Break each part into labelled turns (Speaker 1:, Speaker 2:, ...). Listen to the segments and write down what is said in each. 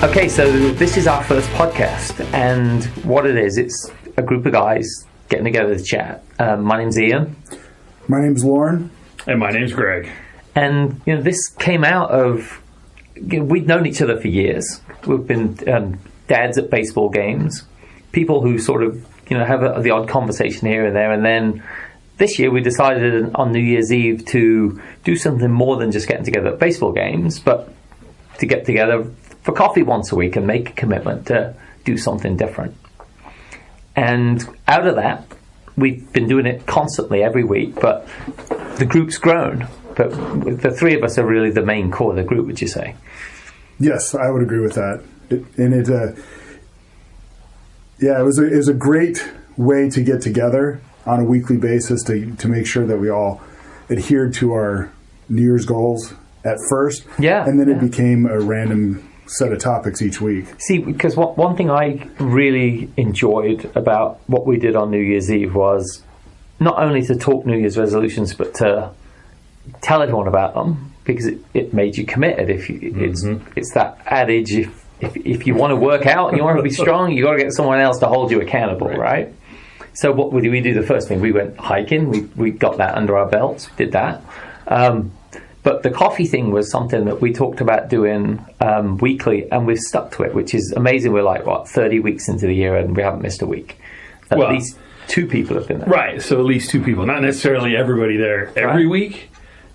Speaker 1: Okay, so this is our first podcast, and what it is, it's a group of guys getting together to chat. My name's Ian.
Speaker 2: My name's Lauren.
Speaker 3: And my name's Greg.
Speaker 1: And, this came out of, we'd known each other for years. We've been dads at baseball games, people who sort of, have the odd conversation here and there, and then this year we decided on New Year's Eve to do something more than just getting together at baseball games, but to get together for coffee once a week and make a commitment to do something different. And out of that, we've been doing it constantly every week, but the group's grown. But the three of us are really the main core of the group, would you say?
Speaker 2: Yes, I would agree with that. It was a great way to get together on a weekly basis to make sure that we all adhered to our New Year's goals at first.
Speaker 1: Yeah.
Speaker 2: And then it became a random set of topics each week.
Speaker 1: See, because one thing I really enjoyed about what we did on New Year's Eve was not only to talk New Year's resolutions, but to tell everyone about them, because it made you committed. It's that adage, if you want to work out and you want to be strong, you got to get someone else to hold you accountable, right? So what did we do? The first thing, we went hiking. We got that under our belts. We did that. But the coffee thing was something that we talked about doing weekly, and we've stuck to it, which is amazing. We're 30 weeks into the year, and we haven't missed a week. At least two people have been there.
Speaker 3: Right, so at least two people. Not necessarily everybody there every week,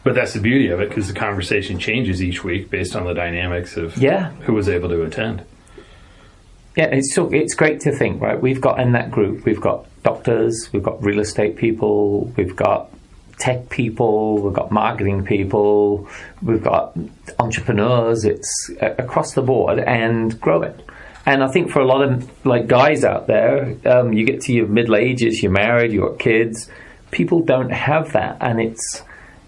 Speaker 3: but that's the beauty of it, because the conversation changes each week based on the dynamics of who was able to attend.
Speaker 1: Yeah, it's great to think, right? We've got in that group, we've got doctors, we've got real estate people, we've got tech people, we've got marketing people, we've got entrepreneurs. It's across the board and growing. And I think for a lot of guys out there, you get to your middle ages, you're married, you've got kids. People don't have that, and it's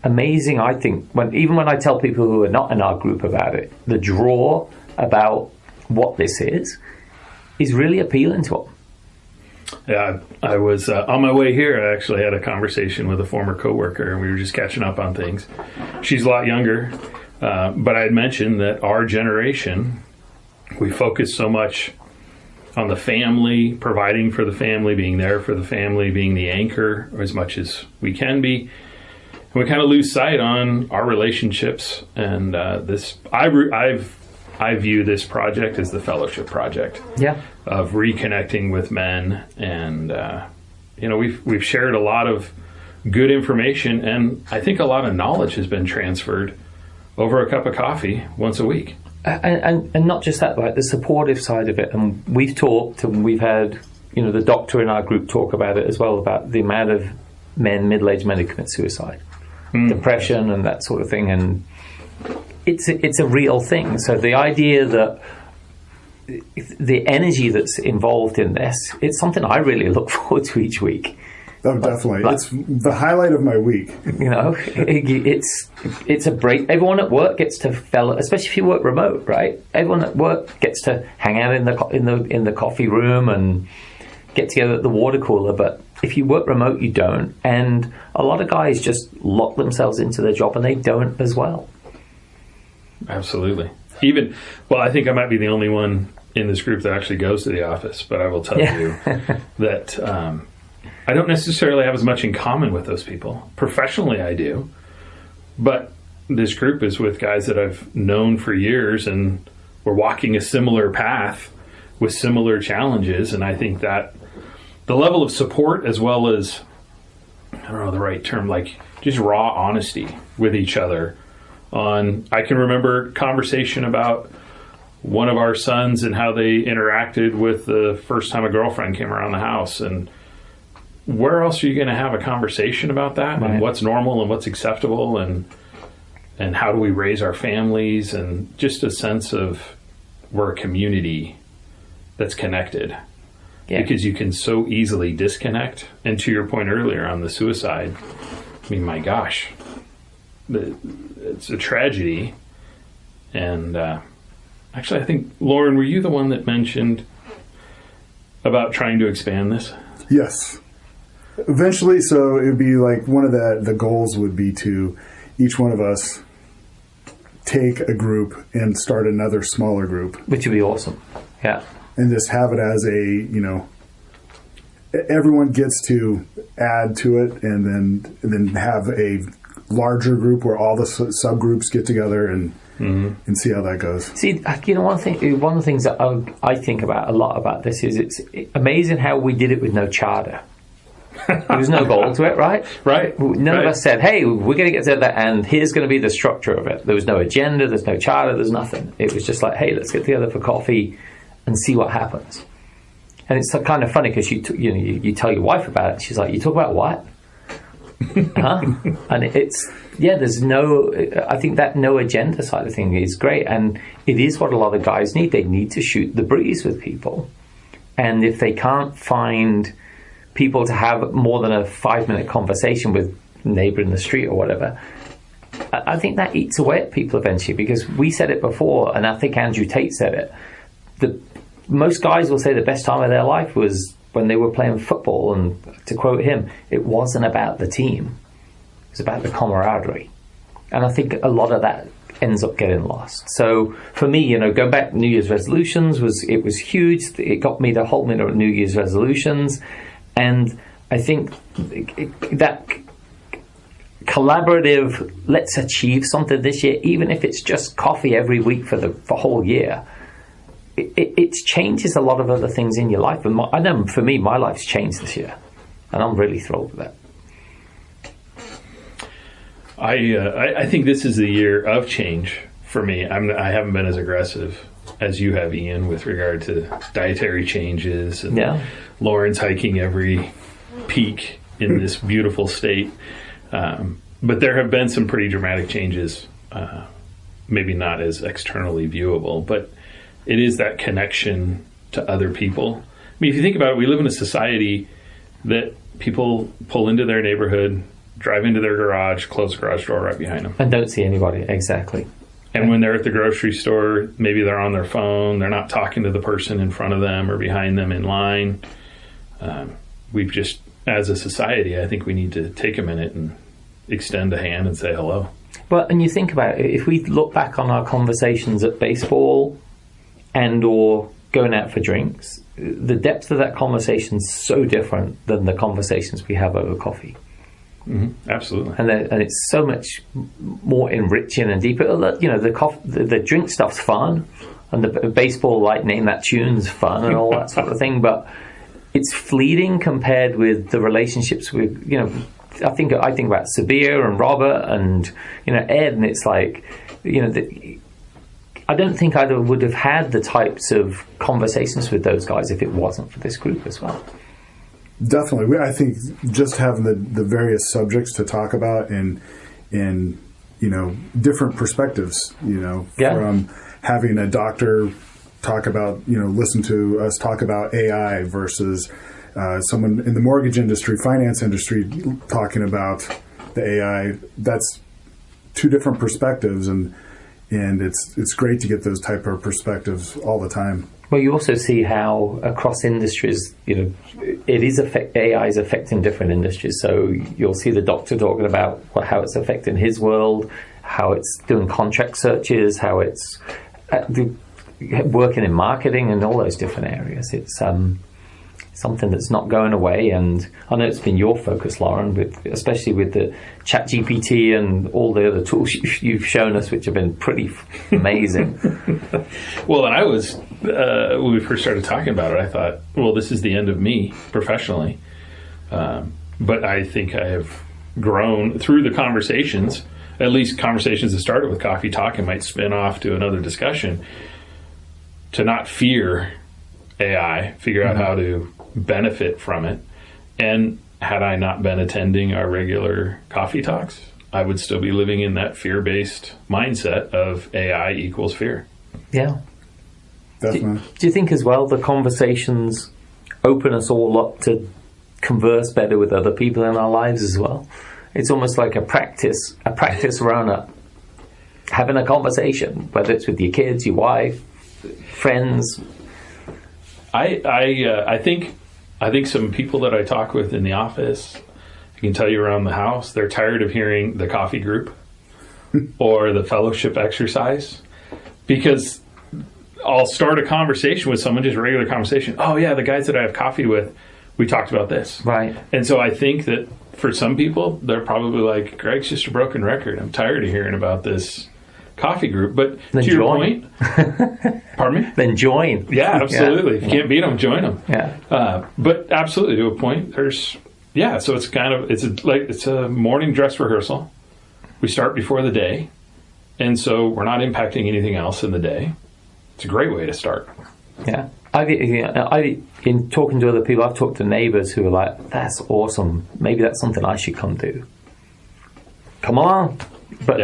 Speaker 1: amazing. I think even when I tell people who are not in our group about it, the draw about what this is really appealing to them.
Speaker 3: Yeah, I was on my way here. I actually had a conversation with a former coworker, and we were just catching up on things. She's a lot younger, but I had mentioned that our generation, we focus so much on the family, providing for the family, being there for the family, being the anchor as much as we can be. And we kind of lose sight on our relationships. And I view this project as the fellowship project.
Speaker 1: Yeah.
Speaker 3: Of reconnecting with men, and we've shared a lot of good information, and I think a lot of knowledge has been transferred over a cup of coffee once a week.
Speaker 1: And not just that, the supportive side of it. And we've talked, and we've had the doctor in our group talk about it as well, about the amount of middle-aged men who commit suicide, depression, and that sort of thing. And it's a real thing. So the idea that the energy that's involved in this, it's something I really look forward to each week.
Speaker 2: Oh, definitely. It's the highlight of my week.
Speaker 1: It's a break. Everyone at work gets to especially if you work remote, right? Everyone at work gets to hang out in the coffee room and get together at the water cooler. But if you work remote, you don't. And a lot of guys just lock themselves into their job, and they don't as well.
Speaker 3: Absolutely. I think I might be the only one in this group that actually goes to the office, but I will tell you that I don't necessarily have as much in common with those people. Professionally, I do. But this group is with guys that I've known for years, and we're walking a similar path with similar challenges. And I think that the level of support, as well as, I don't know the right term, just raw honesty with each other. I can remember conversation about one of our sons and how they interacted with the first time a girlfriend came around the house, and where else are you going to have a conversation about that, and what's normal and what's acceptable, and how do we raise our families, and just a sense of we're a community that's connected. Because you can so easily disconnect. And to your point earlier on the suicide, I mean, my gosh, it's a tragedy. And actually, I think, Lauren, were you the one that mentioned about trying to expand this?
Speaker 2: Yes. Eventually, so it would be one of the goals would be to each one of us take a group and start another smaller group,
Speaker 1: which would be awesome. Yeah.
Speaker 2: And just have it as a, you know, everyone gets to add to it, and then have a larger group where all the subgroups get together and see how that goes.
Speaker 1: See, you know, one of the things that I think about a lot about this is it's amazing how we did it with no charter. There was no goal to it, right?
Speaker 3: Right.
Speaker 1: None of us said, hey, we're going to get to that, and here's going to be the structure of it. There was no agenda, there's no charter, there's nothing. It was just like, hey, let's get together for coffee and see what happens. And it's kind of funny because you tell your wife about it. She's like, you talk about what? Huh? And there's no, I think that no agenda side of thing is great. And it is what a lot of guys need. They need to shoot the breeze with people. And if they can't find people to have more than a 5-minute conversation with a neighbor in the street or whatever, I think that eats away at people eventually, because we said it before, and I think Andrew Tate said it. Most guys will say the best time of their life was when they were playing football, and to quote him, it wasn't about the team, it was about the camaraderie. And I think a lot of that ends up getting lost. So for me, you know, going back to New Year's resolutions was huge. It got me to hold me to New Year's resolutions. And I think that collaborative, let's achieve something this year, even if it's just coffee every week for the whole year, it changes a lot of other things in your life. And I know for me, my life's changed this year, and I'm really thrilled with that.
Speaker 3: I think this is the year of change for me. I haven't been as aggressive as you have, Ian, with regard to dietary changes. And Lauren's hiking every peak in this beautiful state. But there have been some pretty dramatic changes, maybe not as externally viewable, but it is that connection to other people. I mean, if you think about it, we live in a society that people pull into their neighborhood, drive into their garage, close the garage door right behind them.
Speaker 1: And don't see anybody, exactly.
Speaker 3: And when they're at the grocery store, maybe they're on their phone, they're not talking to the person in front of them or behind them in line. We've just, as a society, I think we need to take a minute and extend a hand and say hello.
Speaker 1: Well, and you think about it, if we look back on our conversations at baseball and or going out for drinks, the depth of that conversation is so different than the conversations we have over coffee.
Speaker 3: Mm-hmm. Absolutely.
Speaker 1: And it's so much more enriching and deeper. You know, the drink stuff's fun, and the baseball, like, name that tune's fun and all that sort of thing, but it's fleeting compared with the relationships with, you know, I think about Sabir and Robert and, you know, Ed, and it's like, you know, I don't think I would have had the types of conversations with those guys if it wasn't for this group as well.
Speaker 2: Definitely. I think just having the various subjects to talk about and you know, different perspectives, you know, from having a doctor talk about, you know, listen to us talk about AI versus someone in the mortgage industry, finance industry talking about the AI. That's two different perspectives, and it's great to get those type of perspectives all the time.
Speaker 1: Well, you also see how across industries, you know, AI is affecting different industries. So you'll see the doctor talking about how it's affecting his world, how it's doing contract searches, how it's working in marketing and all those different areas. It's something that's not going away, and I know it's been your focus, Lauren, especially with the ChatGPT and all the other tools you've shown us, which have been pretty amazing.
Speaker 3: Well, and I was, when we first started talking about it, I thought, well, this is the end of me professionally. But I think I have grown through the conversations, at least conversations that started with Coffee Talk and might spin off to another discussion, to not fear AI, figure out how to benefit from it. And had I not been attending our regular coffee talks, I would still be living in that fear-based mindset of AI equals fear.
Speaker 1: Yeah.
Speaker 2: Definitely.
Speaker 1: Do you think as well the conversations open us all up to converse better with other people in our lives as well? It's almost like a practice run-up, having a conversation, whether it's with your kids, your wife, friends.
Speaker 3: I think some people that I talk with in the office, I can tell you around the house, they're tired of hearing the coffee group or the fellowship exercise, because I'll start a conversation with someone, just a regular conversation. Oh yeah, the guys that I have coffee with, we talked about this.
Speaker 1: Right.
Speaker 3: And so I think that for some people, they're probably like, Greg's just a broken record. I'm tired of hearing about this coffee group. But
Speaker 1: then
Speaker 3: to your point, pardon me?
Speaker 1: Then join.
Speaker 3: Yeah, absolutely. If you can't beat them, join them.
Speaker 1: Yeah.
Speaker 3: But absolutely, to a point, so it's kind of, it's a morning dress rehearsal. We start before the day. And so we're not impacting anything else in the day. It's a great way to start.
Speaker 1: Yeah. In talking to other people, I've talked to neighbors who are like, that's awesome. Maybe that's something I should come do. Come on. But,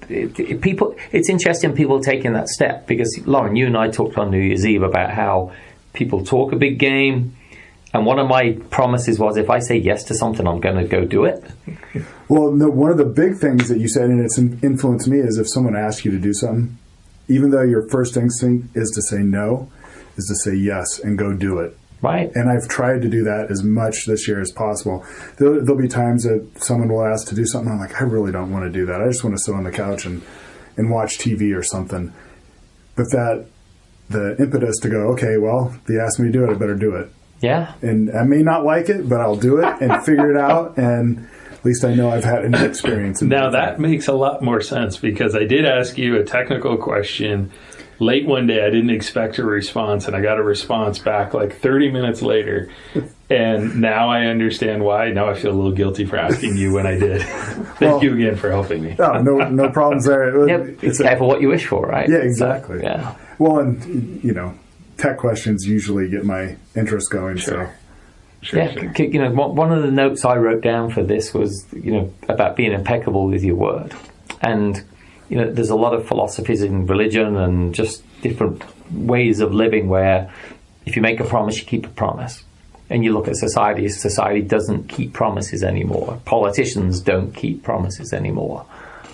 Speaker 1: it's interesting people taking that step, because, Lauren, you and I talked on New Year's Eve about how people talk a big game. And one of my promises was, if I say yes to something, I'm going to go do it.
Speaker 2: Well, no, one of the big things that you said, and it's influenced me, is if someone asks you to do something, even though your first instinct is to say no, is to say yes and go do it.
Speaker 1: Right.
Speaker 2: And I've tried to do that as much this year as possible. There'll be times that someone will ask to do something. I'm like, I really don't want to do that. I just want to sit on the couch and watch TV or something. But the impetus to go, okay, well, they asked me to do it, I better do it.
Speaker 1: Yeah.
Speaker 2: And I may not like it, but I'll do it and figure it out. And at least I know I've had an experience.
Speaker 3: Now that makes a lot more sense, because I did ask you a technical question late one day. I didn't expect a response, and I got a response back like 30 minutes later. And now I understand why. Now I feel a little guilty for asking you when I did. Thank you again for helping me.
Speaker 2: No problems there.
Speaker 1: Yep. It's careful what you wish for, right?
Speaker 2: Yeah, exactly.
Speaker 1: So, yeah.
Speaker 2: Well, and, tech questions usually get my interest going.
Speaker 3: Sure.
Speaker 2: So.
Speaker 1: Sure. One of the notes I wrote down for this was, about being impeccable with your word. And, there's a lot of philosophies in religion and just different ways of living where if you make a promise, you keep a promise. And you look at society doesn't keep promises anymore. Politicians don't keep promises anymore.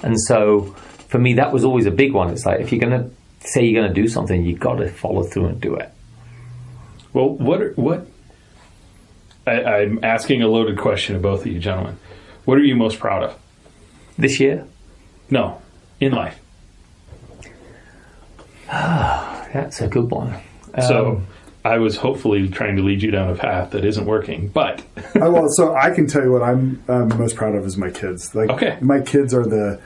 Speaker 1: And so for me, that was always a big one. It's like, if you're going to say you're going to do something, you've got to follow through and do it.
Speaker 3: Well, I'm asking a loaded question of both of you gentlemen. What are you most proud of?
Speaker 1: This year?
Speaker 3: No, in life.
Speaker 1: That's a good one.
Speaker 2: So
Speaker 3: I was hopefully trying to lead you down a path that isn't working, but...
Speaker 2: So I can tell you what I'm most proud of is my kids.
Speaker 3: Okay.
Speaker 2: My kids are the,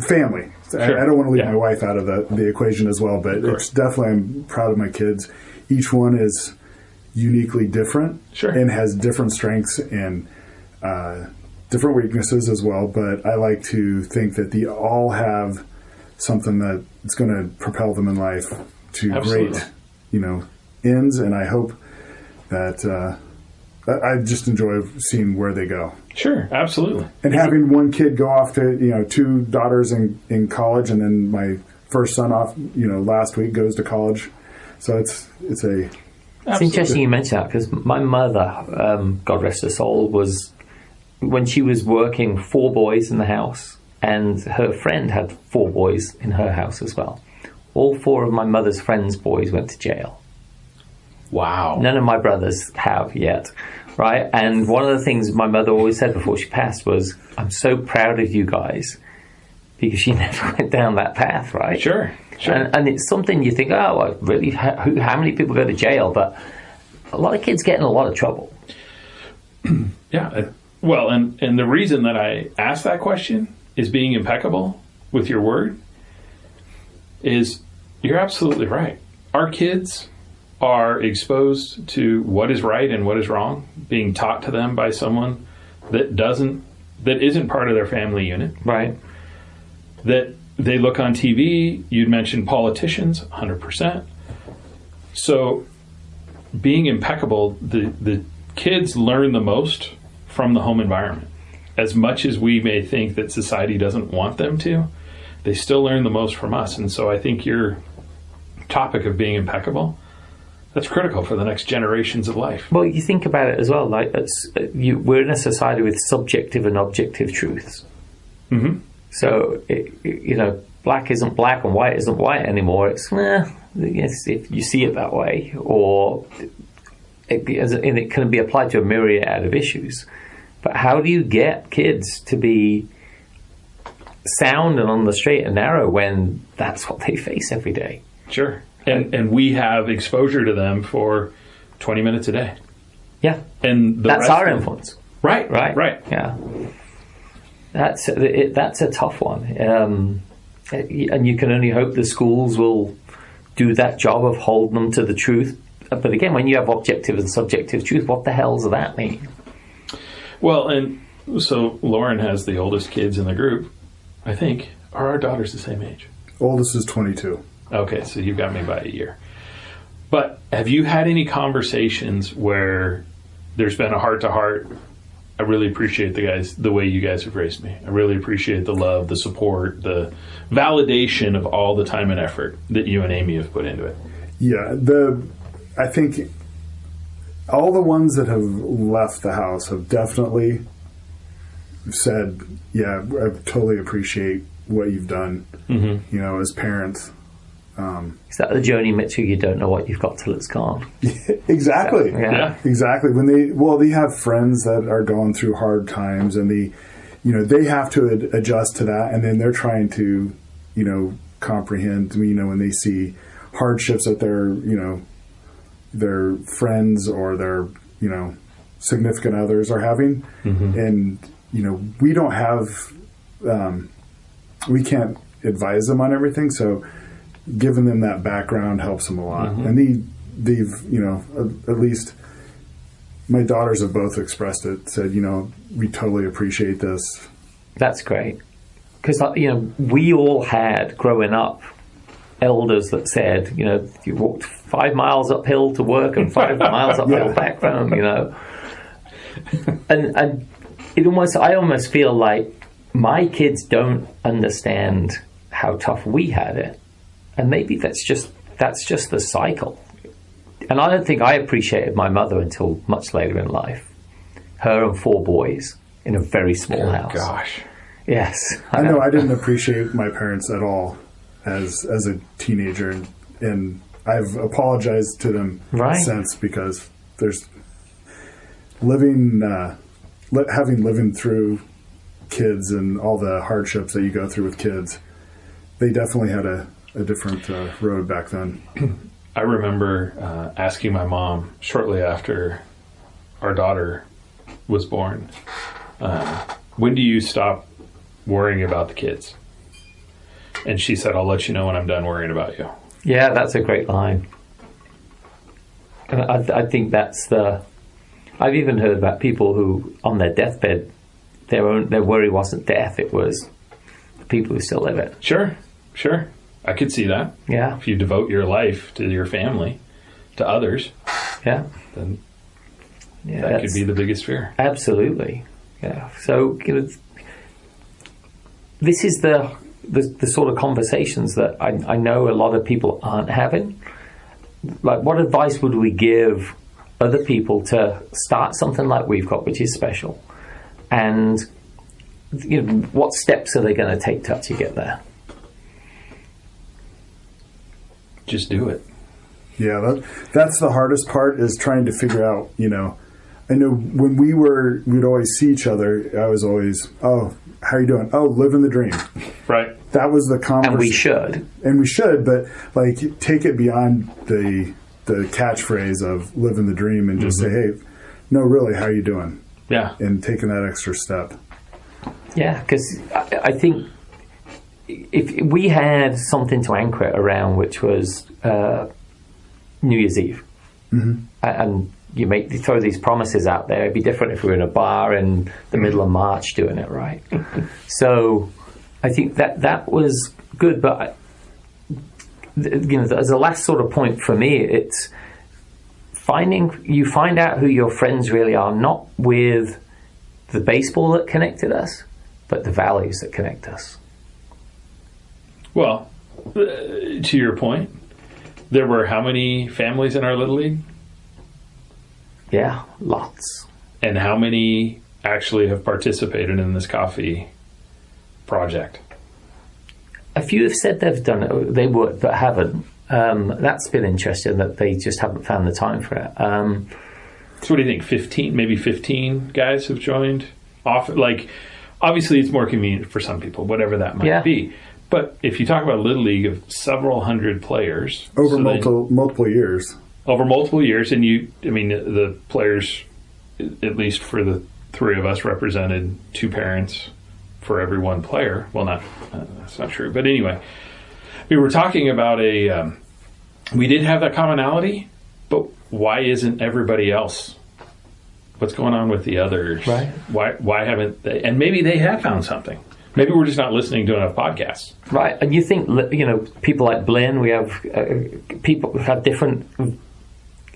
Speaker 2: family. Sure. I don't want to leave my wife out of the equation as well, but it's definitely, I'm proud of my kids. Each one is uniquely different.
Speaker 3: Sure.
Speaker 2: And has different strengths and different weaknesses as well, but I like to think that they all have something that's going to propel them in life to
Speaker 3: Absolutely.
Speaker 2: great, ends, and I hope that I just enjoy seeing where they go.
Speaker 3: Sure, absolutely.
Speaker 2: And having one kid go off to, two daughters in college, and then my first son off, last week goes to college. So it's
Speaker 1: interesting you mention that, because my mother, God rest her soul, when she was working 4 boys in the house, and her friend had 4 boys in her house as well. All 4 of my mother's friends' boys went to jail.
Speaker 3: Wow.
Speaker 1: None of my brothers have yet, right? And one of the things my mother always said before she passed was, I'm so proud of you guys, because she never went down that path, right?
Speaker 3: Sure.
Speaker 1: And it's something you think, really, how many people go to jail? But a lot of kids get in a lot of trouble.
Speaker 3: Yeah. Well, and the reason that I asked that question is being impeccable with your word is you're absolutely right. Our kids are exposed to what is right and what is wrong, being taught to them by someone that isn't part of their family unit.
Speaker 1: Right.
Speaker 3: That they look on TV. You'd mentioned politicians, 100%. So being impeccable, the kids learn the most from the home environment. As much as we may think that society doesn't want them to, they still learn the most from us. And so I think your topic of being impeccable, that's critical for the next generations of life.
Speaker 1: Well, you think about it as well. We're in a society with subjective and objective truths.
Speaker 3: Mm-hmm.
Speaker 1: So, black isn't black and white isn't white anymore. It's, if you see it that way, or it can be applied to a myriad of issues. But how do you get kids to be sound and on the straight and narrow when that's what they face every day.
Speaker 3: Sure. And we have exposure to them for 20 minutes a day.
Speaker 1: Yeah.
Speaker 3: And
Speaker 1: that's our influence.
Speaker 3: Right.
Speaker 1: Yeah. That's a tough one. And you can only hope the schools will do that job of holding them to the truth. But again, when you have objective and subjective truth, what the hell does that mean?
Speaker 3: Well, and so Lauren has the oldest kids in the group, I think. Are our daughters the same age?
Speaker 2: Oldest is 22.
Speaker 3: Okay, so you've got me by a year. But have you had any conversations where there's been a heart-to-heart, I really appreciate the way you guys have raised me. I really appreciate the love, the support, the validation of all the time and effort that you and Amy have put into it?
Speaker 2: Yeah, I think all the ones that have left the house have definitely said, yeah, I totally appreciate what you've done, as parents.
Speaker 1: Is that the Joni Mitchell, you don't know what you've got till it's gone?
Speaker 2: Exactly.
Speaker 1: Yeah.
Speaker 2: Exactly. When they have friends that are going through hard times and they have to adjust to that, and then they're trying to, comprehend, when they see hardships that their friends or their, significant others are having. And, we don't have, we can't advise them on everything. So giving them that background helps them a lot. And they've, at least my daughters have both expressed it, said, we totally appreciate this.
Speaker 1: That's great. Because, we all had, growing up, elders that said, you walked 5 miles uphill to work and 5 miles uphill back home, And I almost feel like my kids don't understand how tough we had it. And maybe that's just the cycle. And I don't think I appreciated my mother until much later in life. Her and 4 boys in a very small house.
Speaker 3: Gosh.
Speaker 1: Yes.
Speaker 2: I know I didn't appreciate my parents at all as a teenager. And I've apologized to them since, because there's having lived through kids and all the hardships that you go through with kids, they definitely had a different road back then.
Speaker 3: I remember asking my mom shortly after our daughter was born, when do you stop worrying about the kids? And she said, I'll let you know when I'm done worrying about you.
Speaker 1: Yeah, that's a great line. And I think that's I've even heard about people who, on their deathbed, their worry wasn't death, it was the people who still live it.
Speaker 3: Sure. I could see that.
Speaker 1: Yeah.
Speaker 3: If you devote your life to your family, to others, then that could be the biggest fear.
Speaker 1: Absolutely. Yeah. So, this is the sort of conversations that I know a lot of people aren't having. Like, what advice would we give other people to start something like we've got, which is special? And, what steps are they going to take to actually get there?
Speaker 3: Just do it.
Speaker 2: Yeah, that's the hardest part, is trying to figure out, I know when we'd always see each other, I was always, oh, how are you doing? Oh, living the dream.
Speaker 3: Right.
Speaker 2: That was the conversation.
Speaker 1: And we should.
Speaker 2: But like, take it beyond the catchphrase of living the dream and just say, hey, no, really, how are you doing?
Speaker 3: Yeah.
Speaker 2: And taking that extra step. Yeah,
Speaker 1: because I think if we had something to anchor it around, which was New Year's Eve, and you throw these promises out there, it'd be different if we were in a bar in the middle of March doing it, right? So I think that was good, but as a last sort of point for me, it's you find out who your friends really are, not with the baseball that connected us, but the values that connect us.
Speaker 3: Well, to your point, there were how many families in our Little League?
Speaker 1: Yeah, lots.
Speaker 3: And how many actually have participated in this coffee project?
Speaker 1: A few have said they've done it, they would, but haven't. That's been interesting, that they just haven't found the time for it. So
Speaker 3: what do you think, 15, maybe 15 guys have joined? Obviously, it's more convenient for some people, whatever that might be. But if you talk about a Little League of several hundred players...
Speaker 2: Over multiple years.
Speaker 3: Over multiple years, and the players, at least for the three of us, represented two parents for every one player. Well, that's not true. But anyway, we were talking about we did have that commonality, but why isn't everybody else? What's going on with the others?
Speaker 1: Right.
Speaker 3: Why haven't they? And maybe they have found something. Maybe we're just not listening to enough podcasts.
Speaker 1: Right. And you think, people like Blinn, we have people who have different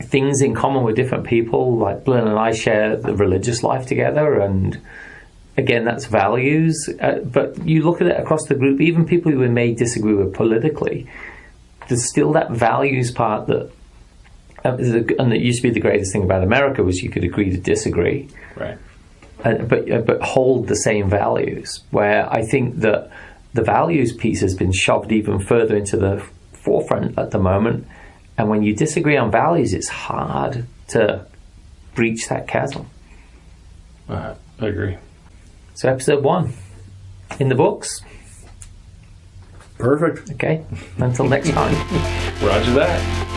Speaker 1: things in common with different people. Like Blinn and I share the religious life together, and again, that's values. But you look at it across the group, even people who we may disagree with politically, there's still that values part that, and it used to be the greatest thing about America was you could agree to disagree,
Speaker 3: right?
Speaker 1: But hold the same values. Where I think that the values piece has been shoved even further into the forefront at the moment. And when you disagree on values, it's hard to breach that chasm.
Speaker 3: I agree.
Speaker 1: So episode 1 in the books.
Speaker 2: Perfect.
Speaker 1: Okay. Until next time.
Speaker 3: Roger that.